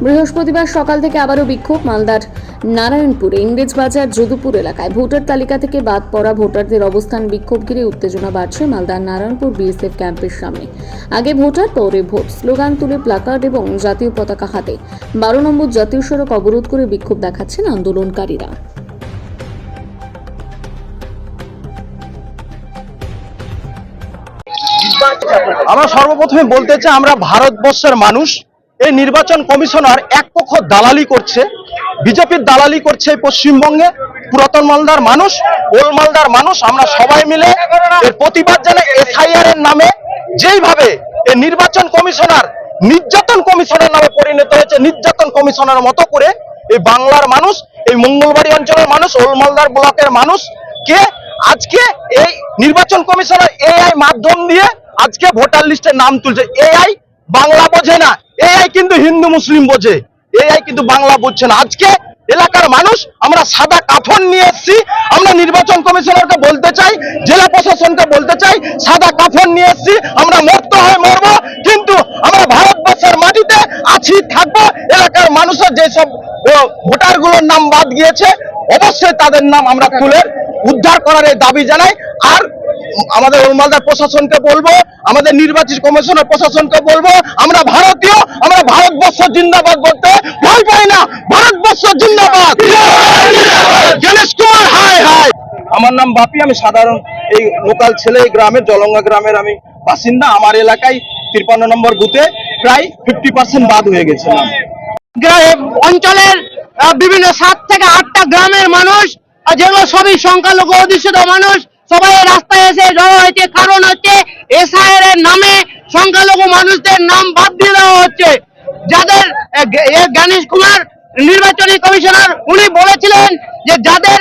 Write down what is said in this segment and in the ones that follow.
বৃহস্পতিবার সকাল থেকে আবারও বিক্ষোভ মালদার নারায়ণপুরে ইংরেজবাজার যদুপুর এলাকায় ভোটার তালিকা থেকে বাদ পড়া ভোটারদের অবস্থান বিক্ষোভ ঘিরে উত্তেজনা বাড়ছে মালদার নারায়ণপুর বিএসএফ ক্যাম্পের সামনে। আগে ভোটার পরে ভোট স্লোগান তুলে প্লাকার্ড এবং জাতীয় পতাকা হাতে 12 নম্বর জাতীয় সড়ক অবরোধ করে বিক্ষোভ দেখাচ্ছেন আন্দোলনকারীরা। আমরা সর্বপ্রথমে বলতে চাই, আমরা ভারতবর্ষের মানুষ। এই নির্বাচন কমিশনার এক পক্ষ দালালি করছে, বিজেপির দালালি করছে পশ্চিমবঙ্গে। পুরাতন মালদার মানুষ, ওল্ড মালদার মানুষ আমরা সবাই মিলে এর প্রতিবাদ জানাই। এসআইআর এর নামে যেইভাবে এই নির্বাচন কমিশনার নির্যাতন কমিশনের নামে পরিণত হয়েছে, নির্যাতন কমিশনের মতো করে এই বাংলার মানুষ, এই মঙ্গলবাড়ি অঞ্চলের মানুষ, ওল্ড মালদার ব্লকের মানুষ কে আজকে এই নির্বাচন কমিশনার এআই মাধ্যম দিয়ে আজকে ভোটার লিস্টে নাম তুলছে। এআই বাংলা বোঝে না, এআই কিন্তু হিন্দু মুসলিম বোঝে, এআই কিন্তু বাংলা বুঝছে না। আজকে এলাকার মানুষ আমরা সাদা কাফন নিয়ে এসেছি। আমরা নির্বাচন কমিশনারকে বলতে চাই, জেলা প্রশাসনকে বলতে চাই, সাদা কাফন নিয়ে এসেছি। আমরা মরতে হয় মরব, কিন্তু আমরা ভারতবর্ষের মাটিতে আছি, থাকবো। এলাকার মানুষের যেসব ভোটারগুলোর নাম বাদ গিয়েছে অবশ্যই তাদের নাম আমরা তুলে উদ্ধার করার এই দাবি জানাই। আর আমাদের ওল্ড মালদার প্রশাসনকে বলবো, আমাদের নির্বাচিত কমিশনার প্রশাসনকে বলবো, আমরা ভারতীয়, আমরা ভারতবর্ষ জিন্দাবাদ বলতে ভয় পাই না। ভারতবর্ষ জিন্দাবাদ। Ganesh Kumar high high. আমার নাম বাপি, আমি সাধারণ এই লোকাল ছেলে, এই গ্রামের জলঙ্গা গ্রামের আমি বাসিন্দা। আমার এলাকায় 53 নম্বর বুথে প্রায় 50% বাদ হয়ে গেছে। অঞ্চলের বিভিন্ন 7 থেকে 8টা গ্রামের মানুষ, যেগুলো সবই সংখ্যালঘু অধ্যুষিত মানুষ, সবাই রাস্তায় এসে জড়ো হয়েছে। কারণ হচ্ছে এসআইআর এর নামে সংখ্যালঘু মানুষদের নাম বাদ দিয়ে দেওয়া হচ্ছে। যাদের গণেশ কুমার নির্বাচনী কমিশনার উনি বলেছিলেন যে যাদের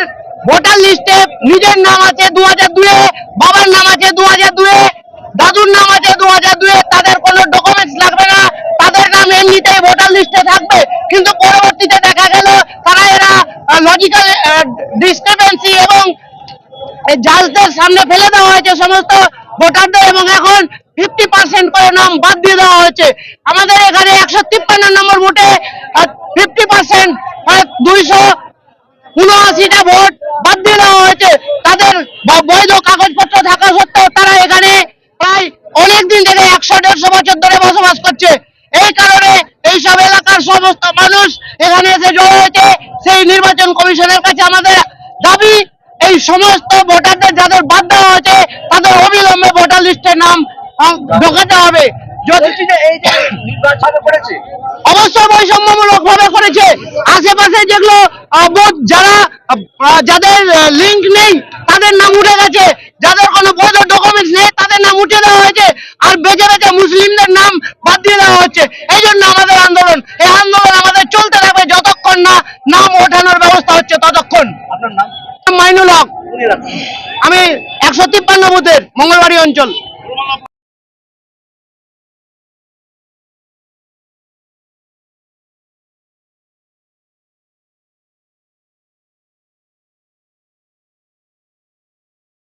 ভোটার লিস্টে নিজের নাম আছে 2002-এ, বাবার নাম আছে 2002-এ, দাদুর নাম আছে 2002-এ, তাদের কোনো ডকুমেন্টস লাগবে না, তাদের নাম এমনিতেই ভোটার লিস্টে থাকবে। কিন্তু পরবর্তীতে দেখা গেল তারা এরা লজিক্যাল ডিসক্রিপেন্সি এবং জাজদের সামনে ফেলে দেওয়া হয়েছে সমস্ত ভোটারদের, এবং এখন 50% করে নাম বাদ দিয়ে দেওয়া হয়েছে। আমাদের এখানে 153 নম্বর ভোটে 50% 279টা ভোট বাদ দিয়ে দেওয়া হয়েছে। তাদের বৈধ কাগজপত্র থাকা সত্ত্বেও তারা এখানে প্রায় অনেকদিন থেকে 100-150 বছর ধরে বসবাস করছে। এই কারণে এইসব এলাকার সমস্ত মানুষ এখানে এসে জড়ো হয়েছে। সেই নির্বাচন কমিশনের কাছে আমাদের দাবি, এই সমস্ত ভোটারদের যাদের বাদ দেওয়া হয়েছে তাদের অবিলম্বে ভোটার লিস্টে নাম ঢোকাতে হবে। অবশ্যই বৈষম্যমূলক ভাবে করেছে। আশেপাশে যেগুলো যাদের লিঙ্ক নেই তাদের নাম উঠে গেছে, যাদের কোনো বৈধ ডকুমেন্টস নেই তাদের নাম উঠে দেওয়া হয়েছে, আর বেছে বেছে মুসলিমদের নাম বাদ দিয়ে দেওয়া হচ্ছে। এই জন্য আমাদের আন্দোলন, এই আন্দোলন আমাদের চলতে থাকবে যতক্ষণ না নাম ওঠানোর ব্যবস্থা হচ্ছে ততক্ষণ। আপনার নাম? মাইনুল হক। আমি 153 বুথের মঙ্গলবাড়ি অঞ্চল।